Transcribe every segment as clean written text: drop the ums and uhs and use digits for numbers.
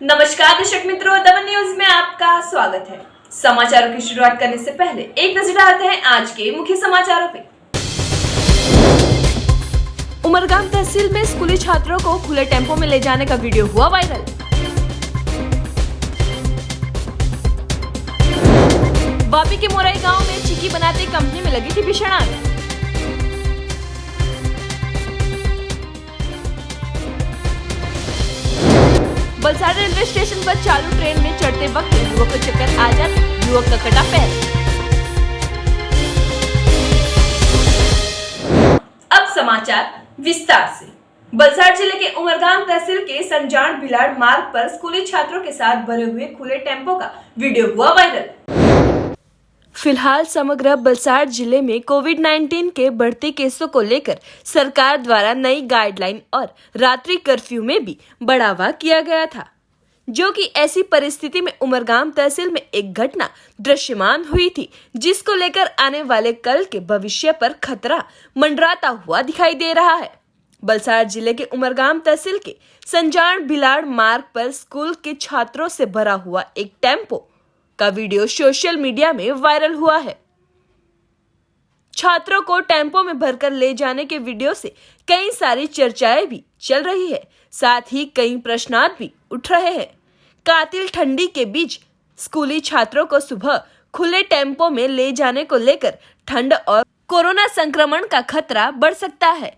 नमस्कार दर्शक मित्रों, दमन न्यूज में आपका स्वागत है। समाचारों की शुरुआत करने से पहले एक नजर डालते हैं आज के मुख्य समाचारों पे। उमरगाम तहसील में स्कूली छात्रों को खुले टेम्पो में ले जाने का वीडियो हुआ वायरल। वापी के मोराई गांव में चिक्की बनाते कंपनी में लगी थी भीषण आग। बलसाड़ रेलवे स्टेशन पर चालू ट्रेन में चढ़ते वक्त युवक को चक्कर आ जाते युवक का कटा पैर। अब समाचार विस्तार से। बलसाड़ जिले के उमरगाम तहसील के संजान भिलाड़ मार्ग पर स्कूली छात्रों के साथ भरे हुए खुले टेम्पो का वीडियो हुआ वायरल। फिलहाल समग्र बलसाड़ जिले में कोविड-19 के बढ़ते केसों को लेकर सरकार द्वारा नई गाइडलाइन और रात्रि कर्फ्यू में भी बढ़ावा किया गया था, जो कि ऐसी परिस्थिति में उमरगाम तहसील में एक घटना दृश्यमान हुई थी, जिसको लेकर आने वाले कल के भविष्य पर खतरा मंडराता हुआ दिखाई दे रहा है। बलसाड़ जिले के उमरगाम तहसील के संजान भिलाड़ मार्ग पर स्कूल के छात्रों से भरा हुआ एक टेम्पो का वीडियो सोशल मीडिया में वायरल हुआ है। छात्रों को टेम्पो में भरकर ले जाने के वीडियो से कई सारी चर्चाएं भी चल रही है, साथ ही कई प्रश्नार्थ भी उठ रहे हैं। कातिल ठंडी के बीच स्कूली छात्रों को सुबह खुले टेम्पो में ले जाने को लेकर ठंड और कोरोना संक्रमण का खतरा बढ़ सकता है।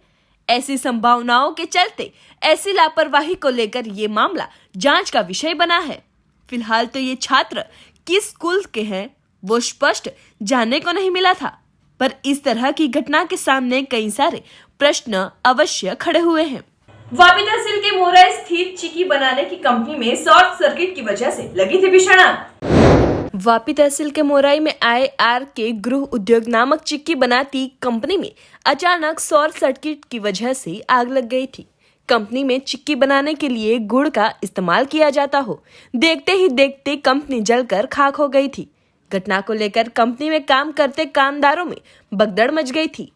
ऐसी संभावनाओं के चलते ऐसी लापरवाही को लेकर ये मामला जांच का विषय बना है। फिलहाल तो ये छात्र किस स्कूल के हैं वो स्पष्ट जानने को नहीं मिला था, पर इस तरह की घटना के सामने कई सारे प्रश्न अवश्य खड़े हुए हैं। वापी तहसील के मोराई स्थित चिक्की बनाने की कंपनी में शॉर्ट सर्किट की वजह से लगी थी भीषण आग। वापी तहसील के मोराई में आए के गृह उद्योग नामक चिक्की बनाती कंपनी में अचानक शॉर्ट सर्किट की वजह से आग लग गई थी। कंपनी में चिक्की बनाने के लिए गुड़ का इस्तेमाल किया जाता हो, देखते ही देखते कंपनी जलकर खाक हो गई थी। घटना को लेकर कंपनी में काम करते कामदारों में भगदड़ मच गई थी।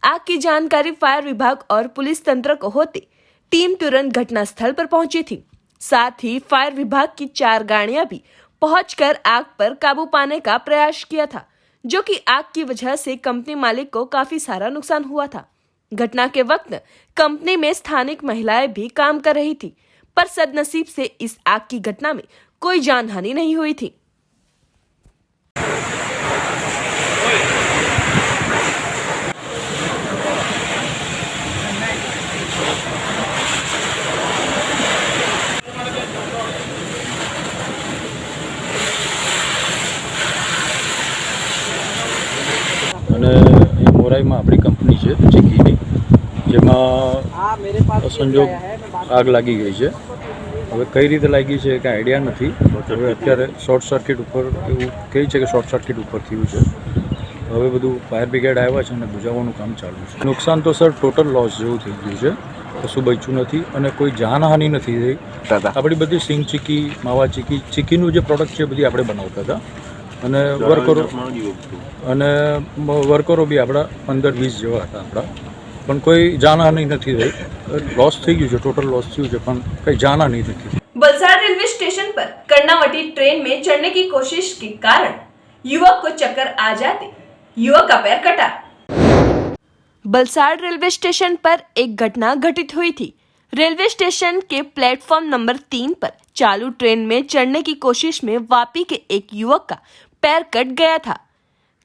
आग की जानकारी फायर विभाग और पुलिस तंत्र को होते टीम तुरंत घटनास्थल पर पहुंची थी। साथ ही फायर विभाग की 4 गाड़ियां भी पहुंचकर आग पर काबू पाने का प्रयास किया था, जो कि आग की वजह से कंपनी मालिक को काफी सारा नुकसान हुआ था। घटना के वक्त कंपनी में स्थानिक महिलाएं भी काम कर रही थी, पर सदनसीब से इस आग की घटना में कोई जानहानि नहीं हुई थी। અને મોરાઈમાં આપણી કંપની છે ચીકીની, જેમાં સંજોગ આગ લાગી ગઈ છે। હવે કઈ રીતે લાગી છે કાંઈ આઈડિયા નથી। હવે અત્યારે શોર્ટ સર્કિટ ઉપર એવું કહે છે કે શોર્ટ સર્કિટ ઉપર થયું છે। હવે બધું ફાયર બ્રિગેડ આવ્યા છે અને બુઝાવવાનું કામ ચાલુ છે। નુકસાન તો સર ટોટલ લોસ જેવું થઈ ગયું છે, કશું બચ્યું નથી અને કોઈ જાનહાનિ નથી થઈ। આપણી બધી સિંગ ચીકી, માવા ચીકી, ચીકીનું જે પ્રોડક્ટ છે બધી આપણે બનાવતા હતા અને વર્કરો બી આપણા 15-20 જેવા હતા આપણા, પણ કોઈ જાનહાનિ નથી થઈ। लॉस થઈ ગયું છે, ટોટલ लॉस થયું છે, પણ કઈ જાનહાનિ નથી। बलसाड़ रेलवे स्टेशन पर कर्णावती ट्रेन में चढ़ने की कोशिश के कारण युवक को चक्कर आ जाते युवक का पैर कटा। बलसाड़ रेलवे स्टेशन पर एक घटना घटित हुई थी। रेलवे स्टेशन के प्लेटफॉर्म नंबर 3 पर चालू ट्रेन में चढ़ने की कोशिश में वापी के एक युवक का पैर कट गया था।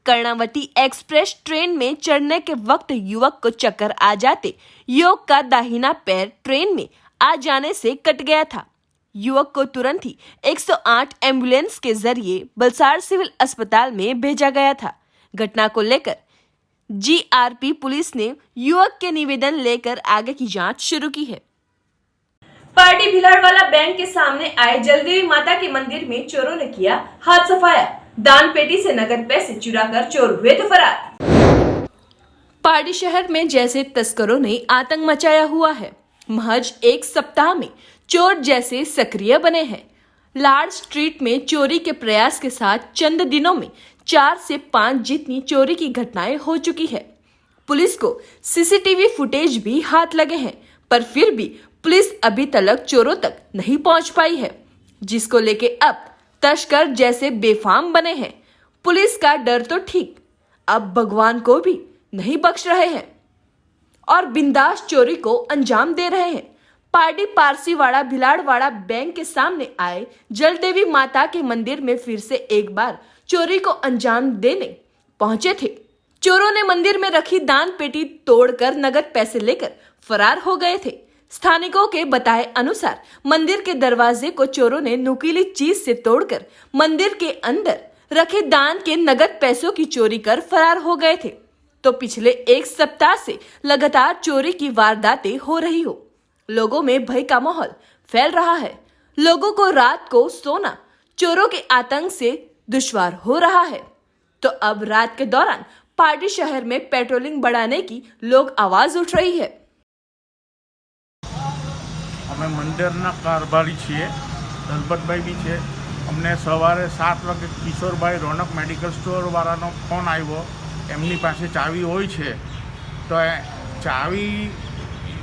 कर्णावती एक्सप्रेस ट्रेन में चढ़ने के वक्त युवक को चक्कर आ जाते युवक का दाहिना पैर ट्रेन में आ जाने से कट गया था। युवक को तुरंत ही 108 एम्बुलेंस के जरिए बलसाड़ सिविल अस्पताल में भेजा गया था। घटना को लेकर जीआरपी पुलिस ने युवक के निवेदन लेकर आगे की जांच शुरू की है। पार्टी भिलाड़वाला बैंक के सामने आए जलदेवी माता के मंदिर में चोरों ने किया हाथ सफाया। दान पेटी से नगद पैसे चुराकर चोर हुए तो फरार। पार्टी शहर में जैसे तस्करों ने आतंक मचाया हुआ है। महज एक सप्ताह में चोर जैसे सक्रिय बने हैं। लार्ज स्ट्रीट में चोरी के प्रयास के साथ चंद दिनों में 4 से 5 जितनी चोरी की घटनाएं हो चुकी है। पुलिस को सीसीटीवी फुटेज भी हाथ लगे हैं, पर फिर भी पुलिस अभी तक चोरों तक नहीं पहुंच पाई है। जिसको लेके अब तस्कर जैसे बेफाम बने हैं। पुलिस का डर तो ठीक, अब भगवान को भी नहीं बख्श रहे हैं और बिंदास चोरी को अंजाम दे रहे हैं। पार्टी पारसीवाड़ा भिलाड़वाड़ा बैंक के सामने आए जलदेवी माता के मंदिर में फिर से एक बार चोरी को अंजाम देने पहुंचे थे। चोरों ने मंदिर में रखी दान पेटी तोड़कर नगद पैसे लेकर फरार हो गए थे। स्थानिकों के बताए अनुसार मंदिर के दरवाजे को चोरों ने नुकीली चीज से तोड़कर मंदिर के अंदर रखे दान के नगद पैसों की चोरी कर फरार हो गए थे। तो पिछले एक सप्ताह से लगातार चोरी की वारदातें हो रही हो, लोगों में भय का माहौल फैल रहा है। लोगों को रात को सोना चोरों के आतंक से दुश्वार हो रहा है। तो अब रात के दौरान पार्टी शहर में पेट्रोलिंग बढ़ाने की लोग आवाज उठ रही है। અમે મંદિરના કારભારી છીએ, દલપતભાઈ બી છે। અમને સવારે 7 વાગે કિશોરભાઈ રોનક મેડિકલ સ્ટોરવાળાનો ફોન આવ્યો, એમની પાસે ચાવી હોય છે, તો ચાવી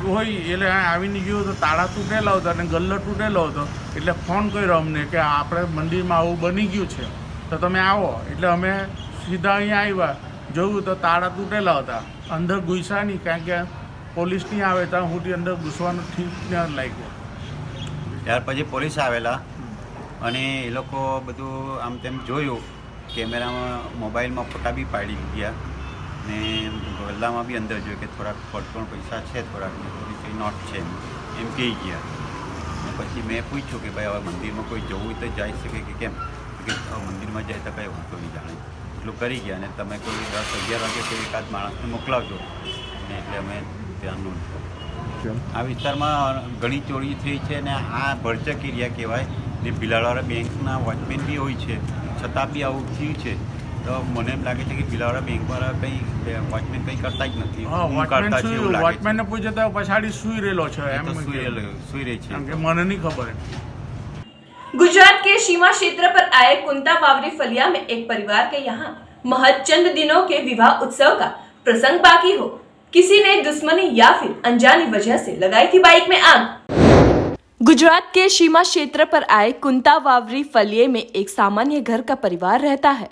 હોય એટલે આવીને ગયો તો તાળા તૂટેલા હતા અને ગલ્લો તૂટેલો હતો, એટલે ફોન કર્યો અમને કે આપણે મંદિરમાં આવું બની ગયું છે તો તમે આવો। એટલે અમે સીધા અહીંયા આવ્યા, જોયું તો તાળા તૂટેલા હતા, અંદર ઘૂસ્યા નહીં, કારણ કે પોલીસ નહીં આવે ત્યાં સુધી અંદર ઘૂસવાનું ઠીક ન લાગ્યું। ત્યાર પછી પોલીસ આવેલા અને એ લોકો બધું આમ તેમ જોયું, કેમેરામાં મોબાઈલમાં ફોટા બી પાડી ગયા ને ગલ્લામાં બી અંદર જોયું કે થોડાક ફોટોના પૈસા છે, થોડાક કંઈ નોટ છે એમ કહી ગયા। પછી મેં પૂછ્યું કે ભાઈ હવે મંદિરમાં કોઈ જવું તો જઈ શકે કે કેમ, કે મંદિરમાં જાય તો કંઈ વાંધો નહીં જાણે, એટલું કરી ગયા। અને તમે કોઈ 10-11 વાગે કોઈ એકાદ માણસને મોકલાવજો ને એટલે અમે ત્યાં નોંધો। આ વિસ્તારમાં ઘણી ચોરી થઈ છે ને આ ભરચક એરિયા કહેવાય ને ભીલાવાડા બેંકના વોચમેન બી હોય છે, છતાં બી આવું થયું છે। તો મને એમ લાગે છે કે ભીલાવાડા બેંકવાળા કંઈ વોચમેન કંઈ કરતા જ નથી, કરતા છે એવું લાગે છે। વોચમેનને પૂછે તો પછાડી સૂઈ રહેલો છે, એમ સુઈ રહી છે, કે મને નહીં ખબર। गुजरात के सीमा क्षेत्र पर आए कुंता वावरी फलिया में एक परिवार के यहाँ महज चंद दिनों के विवाह उत्सव का प्रसंग बाकी हो, किसी ने दुश्मनी या फिर अनजानी वजह से लगाई थी बाइक में आग। गुजरात के सीमा क्षेत्र पर आए कुंता वावरी फलिये में एक सामान्य घर का परिवार रहता है।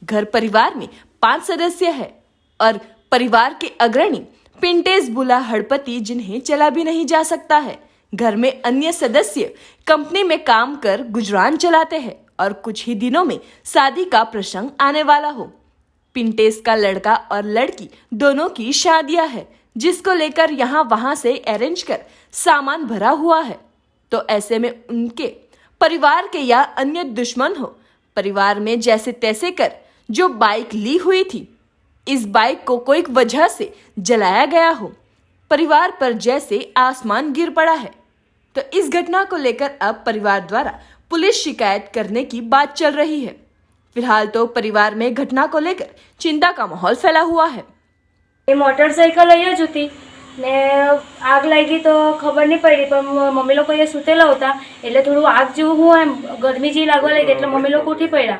घर परिवार में 5 सदस्य है और परिवार के अग्रणी पिंटेज बुला हड़पति, जिन्हें चला भी नहीं जा सकता है। घर में अन्य सदस्य कंपनी में काम कर गुजरान चलाते हैं और कुछ ही दिनों में शादी का प्रसंग आने वाला हो। पिंटेज का लड़का और लड़की दोनों की शादियां है, जिसको लेकर यहाँ वहां से अरेंज कर सामान भरा हुआ है। तो ऐसे में उनके परिवार के या अन्य दुश्मन हो, परिवार में जैसे तैसे कर जो बाइक ली हुई थी, इस बाइक को कोई वजह से जलाया गया हो, परिवार पर जैसे आसमान गिर पड़ा है। तो इस घटना को लेकर अब परिवार द्वारा पुलिस शिकायत करने की बात चल रही है। फिलहाल तो परिवार में घटना को लेकर चिंता का माहौल फैला हुआ है। એ મોટરસાઇકલ જ હતી ને આગ લાગી તો ખબર નહીં પડી, પણ મમ્મી લોકો એ સૂતેલા હતા એટલે થોડું આગ જેવું હું એમ ગરમી જેવી લાગવા લાગી એટલે મમ્મી લોકો ઉઠી પડ્યા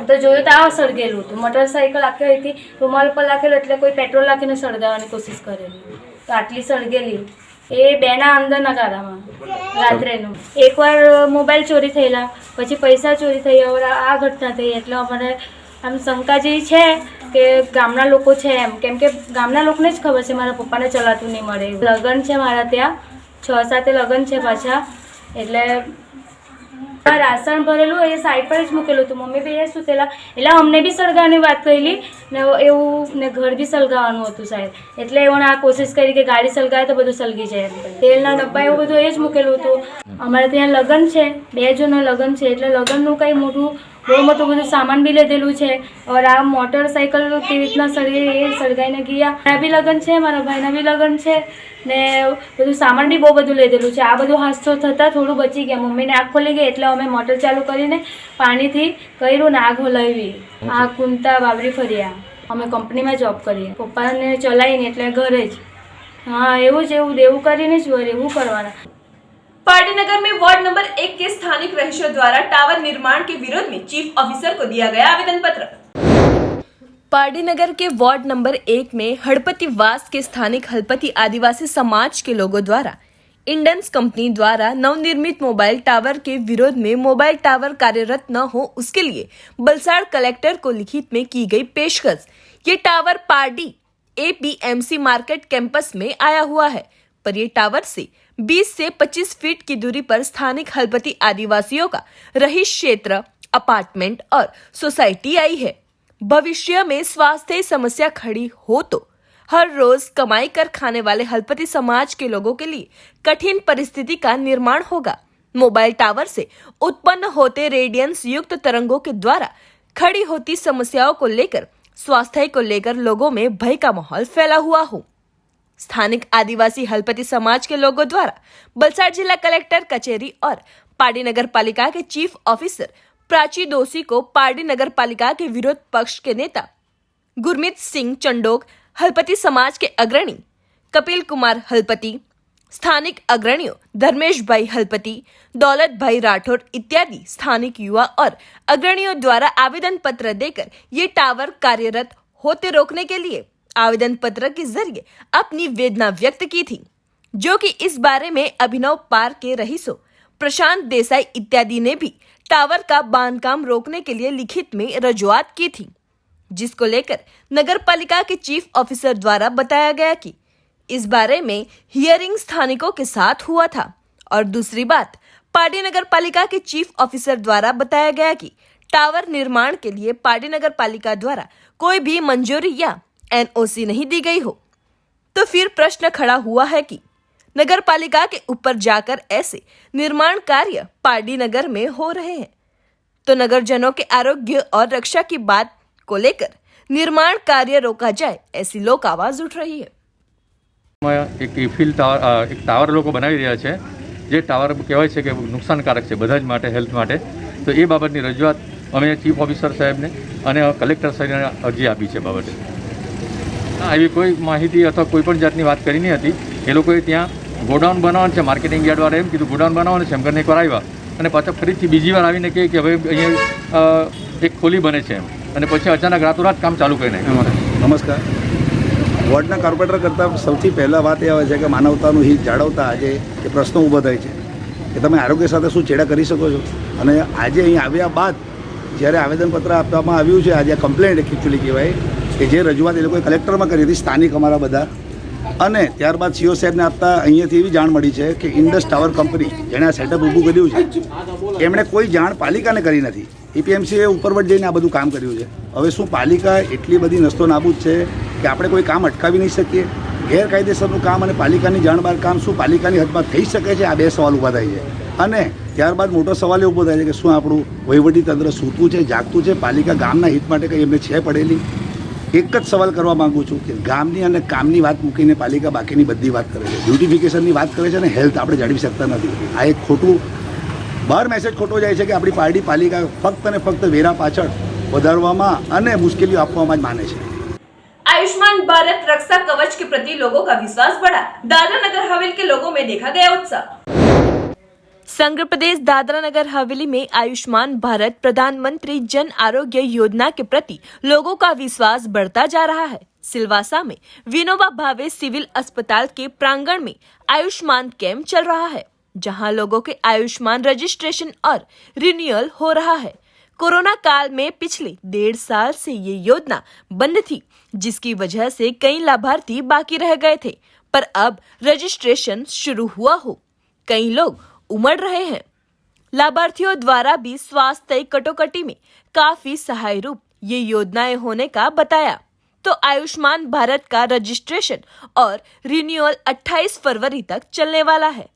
તો જોયું તો આ સળગેલું હતું। મોટરસાઇકલ આખી હતી, રૂમાલ પર રાખેલું એટલે કોઈ પેટ્રોલ નાખીને સળગાવવાની કોશિશ કરેલી, તો આટલી સળગેલી। એ બેના અંદરના ગારામાં રાત્રેનું એકવાર મોબાઈલ ચોરી થયેલા, પછી પૈસા ચોરી થઈ, હવે આ ઘટના થઈ એટલે અમારે આમ શંકા જેવી છે કે ગામના લોકો છે એમ, કેમ કે ગામના લોકોને જ ખબર છે મારા પપ્પાને ચલાતું નહીં મળે। લગ્ન છે મારા ત્યાં 6-7 લગ્ન છે પાછા, એટલે રાશન ભરેલું એ સાઈડ પર જ મૂકેલું હતું, મમ્મી બી એ સૂતેલા એટલે અમને બી સળગાવવાની વાત કરેલી ને એવું ને ઘર બી સળગાવવાનું હતું સાહેબ, એટલે એઓને આ કોશિશ કરી કે ગાડી સળગાવે તો બધું સળગી જાય એમ। તેલના ડબ્બા એવું બધું એ જ મૂકેલું હતું। અમારે ત્યાં લગ્ન છે, 2 જણનું લગ્ન છે એટલે લગ્નનું કંઈ મોટું બહુ મોટું બધું સામાન બી લીધેલું છે और આ મોટરસાઇકલ કેવી રીતના સળગે એ સળગાઈને ગયા। મારા બી લગ્ન છે, મારા ભાઈના બી લગ્ન છે ને બધું સામાન બી બહુ બધું લીધેલું છે। આ બધું હાદસો થતાં થોડું બચી ગયા, મમ્મીને આગ ખોલી ગઈ એટલે અમે મોટર ચાલુ કરીને પાણીથી કર્યું ને આગ હલાવી। આ કુંતા વાવરી ફરિયા, અમે કંપનીમાં જોબ કરીએ, પપ્પાને ચલાવીને એટલે ઘરે જ। હા એવું જ, એવું દેવું કરીને જ વરે એવું કરવાના। पार्टीनगर में वार्ड नंबर 1 के स्थानिक रहिशों द्वारा टावर निर्माण के विरोध में चीफ ऑफिसर को दिया गया आवेदन पत्र। पार्टीनगर के वार्ड नंबर 1 में हड़पति वास के स्थानिक हड़पति आदिवासी समाज के लोगों द्वारा इंडेंस कंपनी द्वारा नवनिर्मित मोबाइल टावर के विरोध में मोबाइल टावर कार्यरत न हो उसके लिए वलसाड़ कलेक्टर को लिखित में की गई पेशकश। ये tower Pardi APMC market campus में आया हुआ है, पर ये टावर से 20 से 25 फीट की दूरी पर स्थानिक हलपति आदिवासियों का रहिश क्षेत्र, अपार्टमेंट और सोसाइटी आई है। भविष्य में स्वास्थ्य समस्या खड़ी हो तो हर रोज कमाई कर खाने वाले हलपति समाज के लोगों के लिए कठिन परिस्थिति का निर्माण होगा। मोबाइल टावर से उत्पन्न होते रेडियंस युक्त तरंगों के द्वारा खड़ी होती समस्याओं को लेकर, स्वास्थ्य को लेकर लोगों में भय का माहौल फैला हुआ हो। स्थानिक आदिवासी हलपति समाज के लोगों द्वारा वलसाड़ जिला कलेक्टर कचेरी और पार्डी नगर पालिका के चीफ ऑफिसर प्राची दोषी को पार्डी नगर पालिका के विरोध पक्ष के नेता गुरमीत सिंह चंडोक, हलपति समाज के अग्रणी कपिल कुमार हलपति, स्थानिक अग्रणियों धर्मेश भाई हलपति, दौलत भाई राठौर इत्यादि स्थानिक युवा और अग्रणियों द्वारा आवेदन पत्र देकर ये टावर कार्यरत होते रोकने के लिए आवेदन पत्र के जरिए अपनी वेदना व्यक्त की थी, जो कि इस बारे में अभिनव पार के रहीशों प्रशांत देसाई इत्यादि ने भी टावर का बांधकाम रोकने के लिए लिखित में रजूआत की थी, जिसको लेकर नगर पालिका के चीफ ऑफिसर द्वारा बताया गया कि इस बारे में हियरिंग स्थानिकों के साथ हुआ था। और दूसरी बात, पार्डी नगर पालिका के चीफ ऑफिसर द्वारा बताया गया कि टावर निर्माण के लिए पार्डी नगर पालिका द्वारा कोई भी मंजूरी या NOC नहीं दी गई हो, तो फिर प्रश्न खड़ा हुआ है कि नगर पालिका के ऊपर जाकर ऐसे निर्माण कार्य पार्डी नगर में हो रहे हैं, तो नगरजनों के आरोग्य और रक्षा की बात को लेकर निर्माण कार्य रोका जाए, ऐसी लोक आवाज उठ रही है। એક ઈફિલ ટાવર એક ટાવર લોકો બનાવી રહ્યા છે, જે ટાવર કહેવાય છે કે નુકસાનકારક છે બધા જ માટે, હેલ્થ માટે। તો એ બાબતની રજૂઆત અમે ચીફ ઓફિસર સાહેબને અને કલેક્ટર સાહેબને અરજી આપી છે બાબતે। આવી કોઈ માહિતી અથવા કોઈ પણ જાતની વાત કરી નહીં હતી। એ લોકોએ ત્યાં ગોડાઉન બનાવવાનું છે, માર્કેટિંગ યાર્ડવાળા એમ કીધું ગોડાઉન બનાવવાનું છે, એમ કરીને એકવાર આવ્યા અને પાછા ફરીથી બીજી વાર આવીને કહે કે હવે અહીંયા એક ખોલી બને છે એમ, અને પછી અચાનક રાતોરાત કામ ચાલુ કરી નાખ્યું। નમસ્કાર। વોર્ડના કોર્પોરેટર કરતાં સૌથી પહેલાં વાત એ આવે છે કે માનવતાનું હિત જાળવતા આજે એ પ્રશ્નો ઊભો થાય છે કે તમે આરોગ્ય સાથે શું છેડા કરી શકો છો। અને આજે અહીં આવ્યા બાદ જ્યારે આવેદનપત્ર આપવામાં આવ્યું છે, આજે કમ્પ્લેન્ટ એકચ્યુઅલી કહેવાય કે જે રજૂઆત એ લોકોએ કલેક્ટરમાં કરી હતી, સ્થાનિક અમારા બધા, અને ત્યારબાદ CO સાહેબને આપતા અહીંયાથી એવી જાણ મળી છે કે ઇન્ડસ ટાવર કંપની જેણે આ સેટઅપ ઊભું કર્યું છે એમણે કોઈ જાણ પાલિકાને કરી નથી। APMC એ ઉપરવટ જઈને આ બધું કામ કર્યું છે। હવે શું પાલિકા એટલી બધી નસ્તો નાબૂદ છે કે આપણે કોઈ કામ અટકાવી નહીં શકીએ? ગેરકાયદેસરનું કામ અને પાલિકાની જાણ બહાર કામ શું પાલિકાની હદમાં થઈ શકે છે? આ બે સવાલ ઊભા થાય છે। અને ત્યારબાદ મોટો સવાલ એ ઊભો થાય છે કે શું આપણું વહીવટીતંત્ર સૂતું છે, જાગતું છે? પાલિકા ગામના હિત માટે કંઈ એમને છે પડેલી? એક જ સવાલ કરવા માગું છું કે ગામની અને કામની વાત મૂકીને પાલિકા બાકીની બધી વાત કરે છે, બ્યુટિફિકેશનની વાત કરે છે અને હેલ્થ આપણે જાળવી શકતા નથી। આ એક ખોટું બહાર મેસેજ ખોટો જાય છે કે આપણી પાર્ટી પાલિકા ફક્ત અને ફક્ત વેરા પાછળ વધારવામાં અને મુશ્કેલીઓ આપવામાં જ માને છે। आयुष्मान भारत रक्षा कवच के प्रति लोगों का विश्वास बढ़ा, दादरा नगर हवेली के लोगों में देखा गया उत्साह। संघ प्रदेश दादरा नगर हवेली में आयुष्मान भारत प्रधानमंत्री जन आरोग्य योजना के प्रति लोगों का विश्वास बढ़ता जा रहा है। सिलवासा में विनोबा भावे सिविल अस्पताल के प्रांगण में आयुष्मान कैंप चल रहा है, जहां लोगों के आयुष्मान रजिस्ट्रेशन और रिन्यूअल हो रहा है। कोरोना काल में पिछले 1.5 साल से ये योजना बंद थी, जिसकी वजह से कई लाभार्थी बाकी रह गए थे, पर अब रजिस्ट्रेशन शुरू हुआ हो कई लोग उमड़ रहे हैं। लाभार्थियों द्वारा भी स्वास्थ्य कटौकटी में काफी सहाय रूप ये योजनाएं होने का बताया। तो आयुष्मान भारत का रजिस्ट्रेशन और रिन्यूअल 28 फरवरी तक चलने वाला है,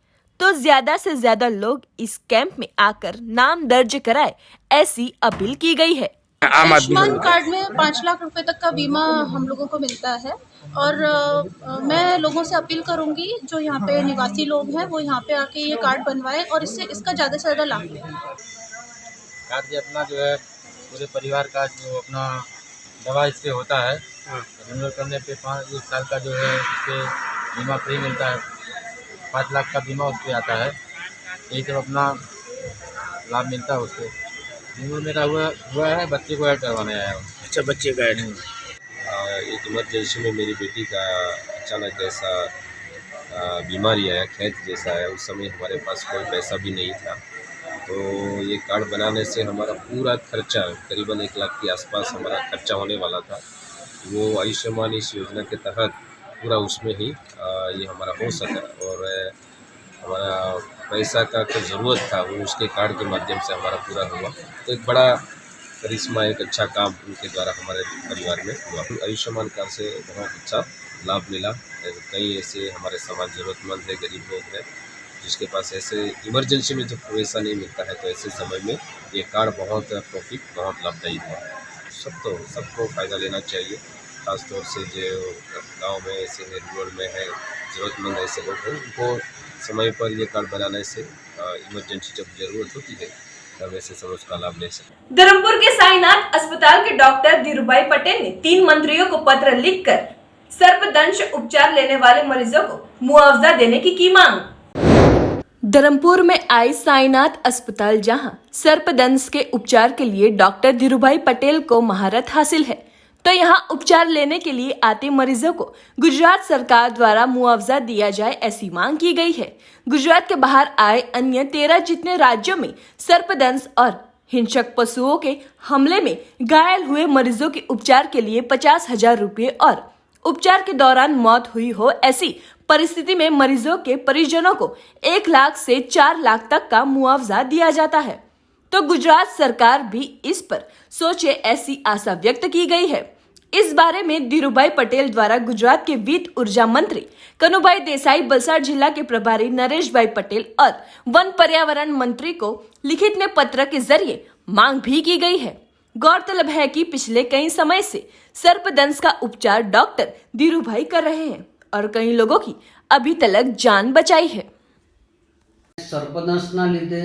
तो ज्यादा से ज्यादा लोग इस कैंप में आकर नाम दर्ज कराए, ऐसी अपील की गई है। आयुष्मान कार्ड में 5 लाख रुपए तक का बीमा हम लोगों को मिलता है, और मैं लोगों से अपील करूंगी जो यहाँ पे निवासी लोग हैं वो यहाँ पे आके ये कार्ड बनवाएं और इसका ज़्यादा से ज़्यादा लाभ लें। कार्ड से अपना जो है पूरे परिवार का जो अपना दवा इससे होता है, रिन्यूअल करने पे 1 साल का जो है इससे बीमा फ्री मिलता है, 5 लाख का बीमा उस पर आता है। यही सब अपना लाभ मिलता है उससे। रिन्यूअल मेरा हुआ है, बच्चे को ऐड करवाने आया हूँ। अच्छा, बच्चे का ऐड। एक इमरजेंसी में मेरी बेटी का अचानक ऐसा बीमारी आया, खैत जैसा आया, उस समय हमारे पास कोई पैसा भी नहीं था। तो ये कार्ड बनाने से हमारा पूरा खर्चा करीबन 1 लाख के आसपास हमारा खर्चा होने वाला था। वो आयुष्मान इस योजना के तहत पूरा उसमें ही ये हमारा हो सका और हमारा पैसा का जो ज़रूरत था वो उसके कार्ड के माध्यम से हमारा पूरा हुआ। तो एक बड़ा करिश्मा, एक अच्छा काम उनके द्वारा हमारे परिवार में हुआ। आयुष्मान कार्ड से बहुत अच्छा लाभ मिला। कई ऐसे हमारे समाज ज़रूरतमंद है, गरीब लोग हैं जिसके पास ऐसे इमरजेंसी में जब पैसा नहीं मिलता है, तो ऐसे समय में ये कार्ड बहुत प्रॉफिट, बहुत लाभदायी है। सबको फ़ायदा लेना चाहिए, खासतौर से जो गांव में ऐसे है, रूरल में है, ज़रूरतमंद ऐसे लोग हैं, उनको समय पर ये कार्ड बनाने से इमरजेंसी जब ज़रूरत होती है तब ऐसे सब उसका लाभ ले सकते। धर्मपुर के साईनाथ अस्पताल के डॉक्टर धीरूभाई पटेल ने 3 मंत्रियों को पत्र लिखकर सर्पदंश उपचार लेने वाले मरीजों को मुआवजा देने की मांग। धर्मपुर में आई साईनाथ अस्पताल जहां सर्पदंश के उपचार के लिए डॉक्टर धीरूभाई पटेल को महारत हासिल है, तो यहां उपचार लेने के लिए आते मरीजों को गुजरात सरकार द्वारा मुआवजा दिया जाए, ऐसी मांग की गई है। गुजरात के बाहर आए अन्य 13 जितने राज्यों में सर्पदंश और हिंसक पशुओं के हमले में घायल हुए मरीजों के उपचार के लिए 50,000 रुपये और उपचार के दौरान मौत हुई हो, ऐसी परिस्थिति में मरीजों के परिजनों को 1 लाख से 4 लाख तक का मुआवजा दिया जाता है। तो गुजरात सरकार भी इस पर सोचे, ऐसी आशा व्यक्त की गई है। इस बारे में धीरूभाई पटेल द्वारा गुजरात के वित्त ऊर्जा मंत्री कनुभाई देसाई, वलसाड जिला के प्रभारी नरेश भाई पटेल और वन पर्यावरण मंत्री को लिखित में पत्र के जरिए मांग भी की गई है। गौरतलब है कि पिछले कई समय से सर्पदंश का उपचार डॉक्टर धीरूभाई कर रहे हैं और कई लोगों की अभी तक जान बचाई है। सर्पदंशना લીધે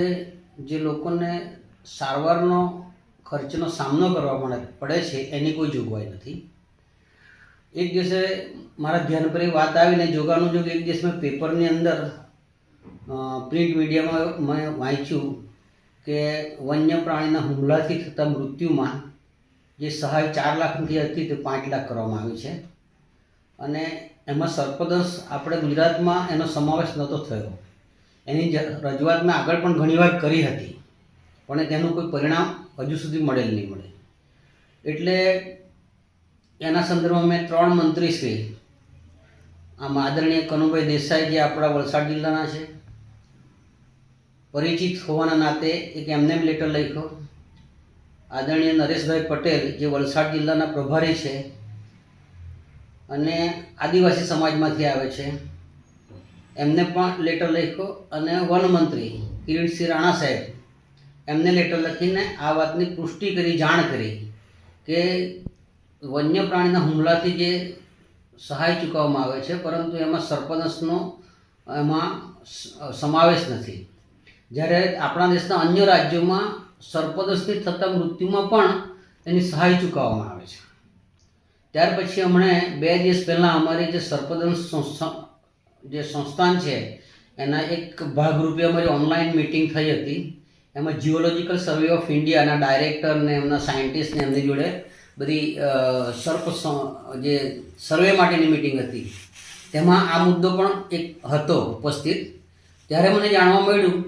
જે લોકોને સારવારનો ખર્ચનો સામનો કરવા પડે છે એની કોઈ જોગવાઈ નથી। એક દિવસે મારા ધ્યાન પર એ વાત આવીને જોગાનું જોગ એક દિવસ મેં પેપરની અંદર પ્રિન્ટ મીડિયામાં મેં વાંચ્યું કે વન્ય પ્રાણીના હુમલાથી થતા મૃત્યુમાં જે સહાય 4 લાખની હતી તે 5 લાખ કરવામાં આવી છે અને એમાં સર્પદંશ આપણે ગુજરાતમાં એનો સમાવેશ નહોતો થયો। એની રજૂઆત મેં આગળ પણ ઘણીવાર કરી હતી પણ તેનું કોઈ પરિણામ હજુ સુધી મળેલ નહીં મળે। એટલે એના સંદર્ભમાં મેં 3 મંત્રીશ્રી આમ આદરણીય કનુભાઈ દેસાઈ જે આપણા વલસાડ જિલ્લાના છે, પરિચિત હોવાના નાતે એક એમને લેટર લખ્યો। આદરણીય નરેશભાઈ પટેલ જે વલસાડ જિલ્લાના પ્રભારી છે અને આદિવાસી સમાજમાંથી આવે છે, એમને પણ લેટર લખ્યો અને વન મંત્રી કિરીટસિંહ રાણા સાહેબ એમને લેટર લખીને આ વાતની પુષ્ટિ કરી, જાણ કરી કે વન્ય પ્રાણીના હુમલાથી જે સહાય ચૂકવવામાં આવે છે પરંતુ એમાં સર્પદંશનો એમાં સમાવેશ નથી। જ્યારે આપણા દેશના અન્ય રાજ્યોમાં સર્પદંશથી થતા મૃત્યુમાં પણ એની સહાય ચૂકવવામાં આવે છે। ત્યાર પછી હમણે 2 દિવસ પહેલાં અમારી જે સર્પદંશ જે સંસ્થાન છે એના એક ભાગરૂપે અમારી ઓનલાઈન મિટિંગ થઈ હતી। એમાં જીઓલોજીકલ સર્વે ઓફ ઇન્ડિયાના ડાયરેક્ટર ને એમના સાયન્ટિસ્ટ ને એમની જોડે બધી સર્પ જે સર્વે માટેની મિટિંગ હતી, તેમાં આ મુદ્દો પણ એક હતો ઉપસ્થિત। ત્યારે મને જાણવા મળ્યું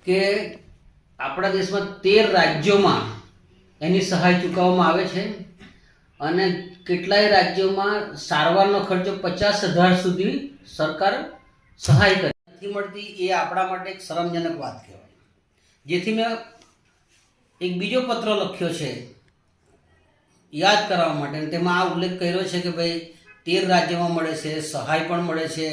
કે આપણા દેશમાં 13 રાજ્યોમાં એની સહાય ચૂકવવામાં આવે છે અને કેટલાય રાજ્યોમાં સારવારનો ખર્ચો 50,000 સુધી સરકાર સહાય કરે નથી મળતી। એ આપણા માટે એક શરમજનક વાત કહેવાય। જેથી મેં એક બીજો પત્ર લખ્યો છે યાદ કરાવવા માટે, તેમાં આ ઉલ્લેખ કર્યો છે કે ભાઈ 13 રાજ્યોમાં મળે છે, સહાય પણ મળે છે,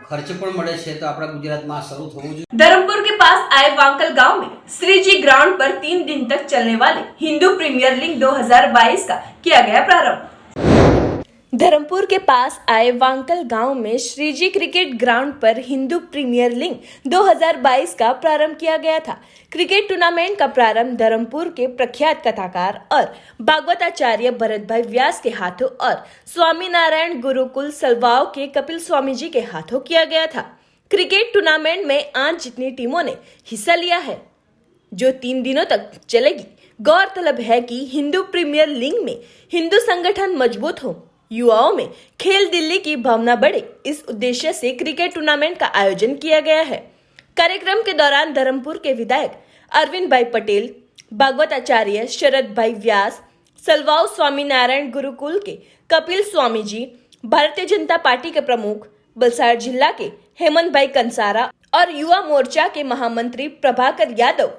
खर्च पण મળે છે, तो આપણા ગુજરાતમાં શરૂ થવું જોઈએ। धर्मपुर के पास आए वांकल गांव में श्रीजी ग्राउंड पर 3 दिन तक चलने वाले हिंदू प्रीमियर लीग 2022 का किया गया प्रारंभ। धर्मपुर के पास आए वांकल गांव में श्रीजी क्रिकेट ग्राउंड पर हिंदू प्रीमियर लीग 2022 का प्रारंभ किया गया था। क्रिकेट टूर्नामेंट का प्रारंभ धर्मपुर के प्रख्यात कथाकार और भागवताचार्य भरत भाई व्यास के हाथों और स्वामीनारायण गुरुकुल सलवाओ के कपिल स्वामी जी के हाथों किया गया था। क्रिकेट टूर्नामेंट में 8 जितनी टीमों ने हिस्सा लिया है, जो 3 दिनों तक चलेगी। गौरतलब है कि हिंदू प्रीमियर लीग में हिंदू संगठन मजबूत हो, युवाओं में खेल दिल्ली की भावना बढ़े, इस उद्देश्य से क्रिकेट टूर्नामेंट का आयोजन किया गया है। कार्यक्रम के दौरान धर्मपुर के विधायक अरविंद भाई पटेल, भागवत आचार्य शरद भाई व्यास, सलवाऊ स्वामीनारायण गुरुकुल के कपिल स्वामी जी, भारतीय जनता पार्टी के प्रमुख वलसाड़ जिला के हेमंत भाई कंसारा और युवा मोर्चा के महामंत्री प्रभाकर यादव,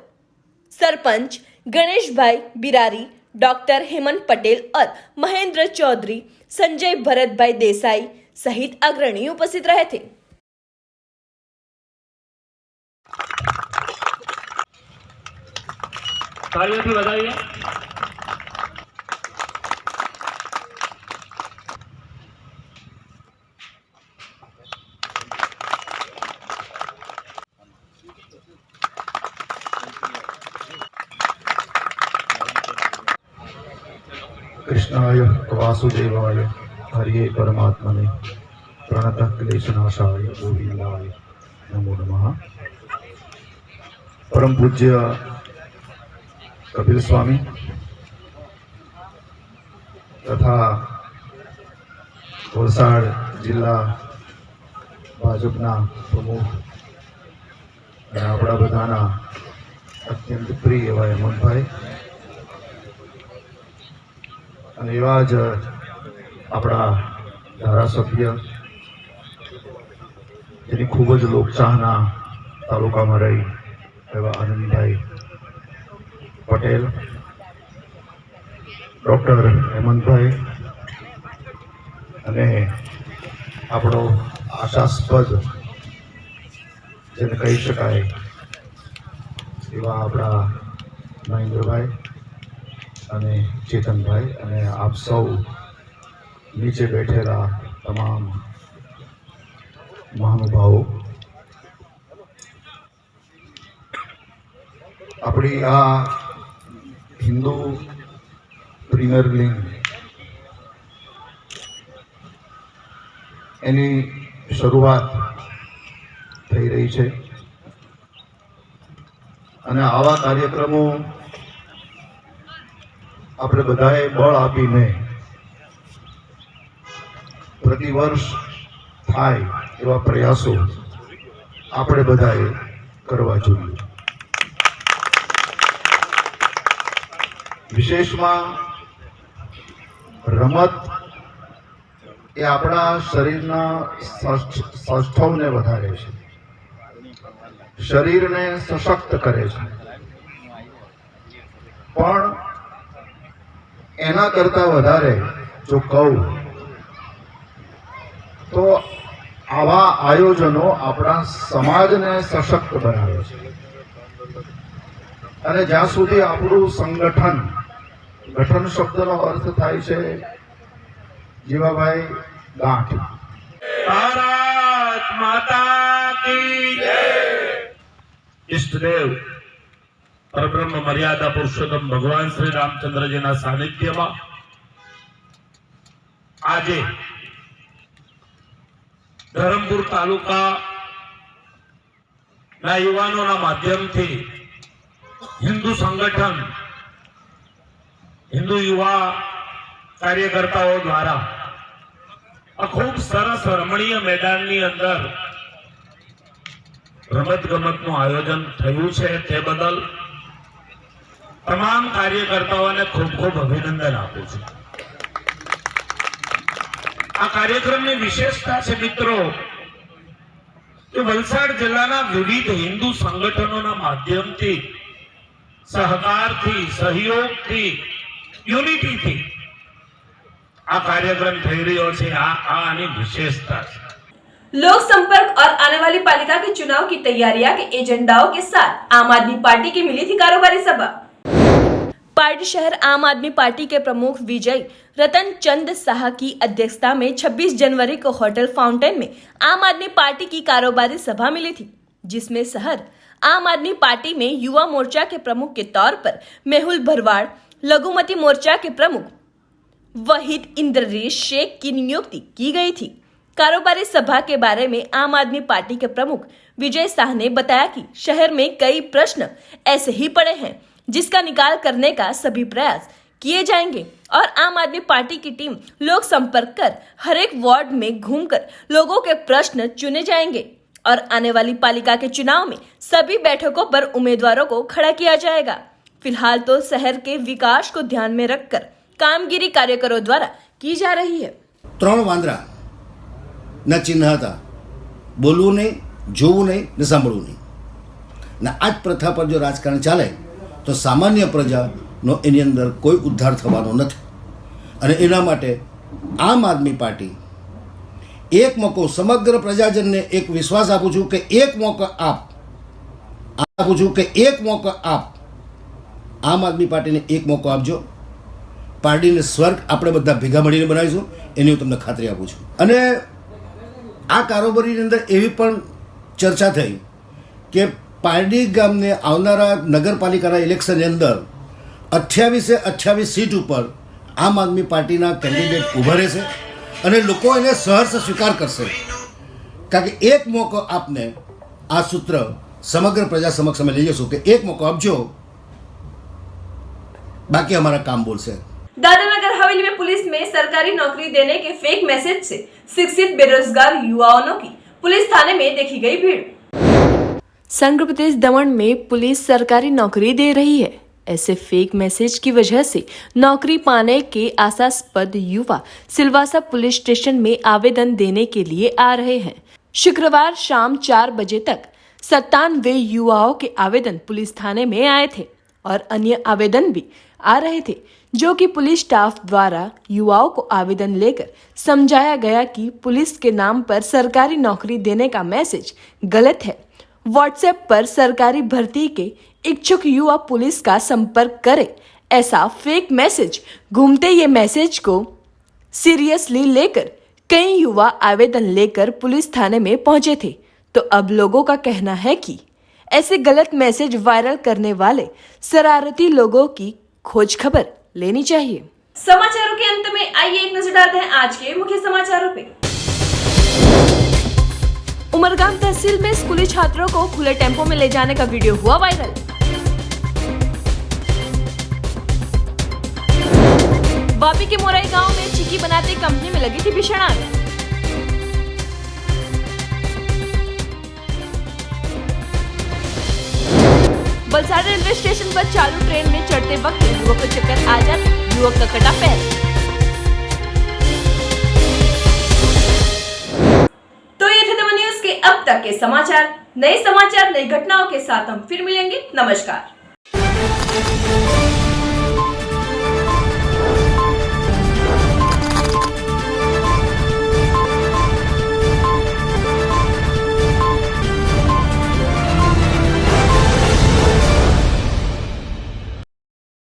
सरपंच गणेश भाई बिरारी, डॉक्टर हेमंत पटेल और महेंद्र चौधरी, संजय भरत भाई देसाई सहित अग्रणी उपस्थित रहे थे। तालियों की बधाई है। कृष्णाय वासुदेवाय हरिये परमात्मने प्रणतः क्लेशनाशाय गोविंदाय नमो नमः। परम पूज्य कपिल स्वामी तथा वलसाड़ जिला भाजपना प्रमुख અને આપણા બધાના અત્યંત પ્રિય એવા હેમંતભાઈ અને એવા જ આપણા ધારાસભ્ય જેની ખૂબ જ લોકચાહના તાલુકામાં રહી એવા આનંદભાઈ પટેલ, ડૉક્ટર હેમંતભાઈ અને આપણો આશાસ્પદ જેને કહી શકાય એવા આપણા મહેન્દ્રભાઈ અને ચેતનભાઈ અને આપ સૌ નીચે બેઠેલા તમામ મહાનુભાવો, આપણી આ હિન્દુ પ્રીમિયર લીગ એની શરૂઆત થઈ રહી છે અને આવા કાર્યક્રમો આપણે બધાએ બળ આપીને પ્રતિવર્ષ થાય એવા પ્રયાસો આપણે બધાએ કરવા જોઈએ। વિશેષમાં રમત એ આપણા શરીરના સૌષ્ઠવને વધારે છે, શરીરને સશક્ત કરે છે, પણ એના કરતા વધારે જો કહું તો આવા આયોજનો આપણા સમાજને સશક્ત બનાવે છે અને જ્યાં સુધી આપણું સંગઠન, ગઠન શબ્દનો અર્થ થાય છે જીવાભાઈ ગાંઠ। भारत माता की जय। इष्टदेव परब्रह्म मर्यादा पुरुषोत्तम भगवान श्री रामचंद्र जी ना सानिध्य में आज धरमपुर तालुका ना युवानों ना माध्यम थी हिंदू संगठन, हिंदू युवा कार्यकर्ताओं द्वारा खूब सरस रमणीय मैदान नी अंदर रमत गमत नु आयोजन थयुं छे ते बदल तमाम कार्यकर्ताओं खूब खूब अभिनंदन आपू छुं। आ कार्यक्रम की विशेषता है मित्रों कि वलसाड़ जिल्लाना विविध हिंदू संगठनों माध्यम थी, सहकार थी, सहयोग थी, यूनिटी थी आ कार्यक्रम થઈ રહ્યો છે। આની વિશેષતા છે। लोक संपर्क और आने वाली पालिका के चुनाव की तैयारियां के एजेंडाओं के साथ आम आदमी पार्टी की मिली थी कारोबारी सभा। पार्टी शहर आम आदमी पार्टी के प्रमुख विजय रतन चंद शाह की अध्यक्षता में 26 जनवरी को होटल फाउंटेन में आम आदमी पार्टी की कारोबारी सभा मिली थी, जिसमें शहर आम आदमी पार्टी में युवा मोर्चा के प्रमुख के तौर पर मेहुल भरवाड़, लघुमती मोर्चा के प्रमुख वहीद इंद्रजीत शेख की नियुक्ति की गई थी। कारोबारी सभा के बारे में आम आदमी पार्टी के प्रमुख विजय शाह ने बताया कि शहर में कई प्रश्न ऐसे ही पड़े हैं जिसका निकाल करने का सभी प्रयास किए जाएंगे और आम आदमी पार्टी की टीम लोक संपर्क कर हर एक वार्ड में घूमकर लोगों के प्रश्न चुने जाएंगे और आने वाली पालिका के चुनाव में सभी बैठकों पर उम्मीदवारों को खड़ा किया जाएगा। फिलहाल तो शहर के विकास को ध्यान में रखकर कामगिरी कार्यकरों द्वारा की जा रही है। 3 વાંદરા ના ચિહ્ન હતા, બોલવું નહીં, જોવું નહીં ને સાંભળવું નહીં. ને આ જ પ્રથા પર જો રાજકારણ ચાલે તો સામાન્ય પ્રજાનો એની અંદર કોઈ ઉદ્ધાર થવાનો નથી. અને એના માટે આમ આદમી પાર્ટી એક મોકો સમગ્ર પ્રજાજનને એક વિશ્વાસ આપું છું કે એક મોકો આપું છું કે એક મોકો આમ આદમી પાર્ટીને એક મોકો આપજો. પાર્ટીને સ્વર્ગ આપણે બધા ભેગા મળીને બનાવીશું, એની હું તમને ખાતરી આપું છું. અને આ કારોબારીની અંદર એવી પણ ચર્ચા થઈ કે પારડી ગામને આવનારા નગરપાલિકાના ઇલેક્શનની અંદર 28 સીટ ઉપર આમ આદમી પાર્ટીના કેન્ડિડેટ ઊભા રહેશે અને લોકો એને સહર્ષ સ્વીકાર કરશે. કારણ કે એક મોકો આપને આ સૂત્ર સમગ્ર પ્રજા સમક્ષ અમે લઈ જશું કે એક મોકો આપજો, बाकी हमारा काम बोल से। दादरनगर हवेली में पुलिस में सरकारी नौकरी देने के फेक मैसेज से शिक्षित बेरोजगार युवाओं की पुलिस थाने में देखी गई भीड़। संघ प्रदेश दमन में पुलिस सरकारी नौकरी दे रही है, ऐसे फेक मैसेज की वजह से नौकरी पाने के आशास्पद युवा सिलवासा पुलिस स्टेशन में आवेदन देने के लिए आ रहे हैं। शुक्रवार शाम 4 बजे तक 97 युवाओं के आवेदन पुलिस थाने में आए थे और अन्य आवेदन भी आ रहे थे, जो कि पुलिस स्टाफ द्वारा युवाओं को आवेदन लेकर समझाया गया कि पुलिस के नाम पर सरकारी नौकरी देने का मैसेज गलत है। व्हाट्सएप पर सरकारी भर्ती के इच्छुक युवा पुलिस का संपर्क करें, ऐसा फेक मैसेज घूमते ये मैसेज को सीरियसली लेकर कई युवा आवेदन लेकर पुलिस थाने में पहुंचे थे। तो अब लोगों का कहना है कि ऐसे गलत मैसेज वायरल करने वाले शरारती लोगों की खोज खबर लेनी चाहिए। समाचारों के अंत में आइए एक नजर डालते हैं आज के मुख्य समाचारों पे। उमरगाम तहसील में स्कूली छात्रों को खुले टेम्पो में ले जाने का वीडियो हुआ वायरल। वापी के मोराई गांव में चिक्की बनाते कंपनी में लगी थी भीषण आग। बलसाड़ रेलवे स्टेशन पर चालू ट्रेन में चढ़ते वक्त युवक को चक्कर आ जाते, युवक का कटा पैर। तो ये थे दमन न्यूज के अब तक के समाचार। नए समाचार नई घटनाओं के साथ हम फिर मिलेंगे। नमस्कार।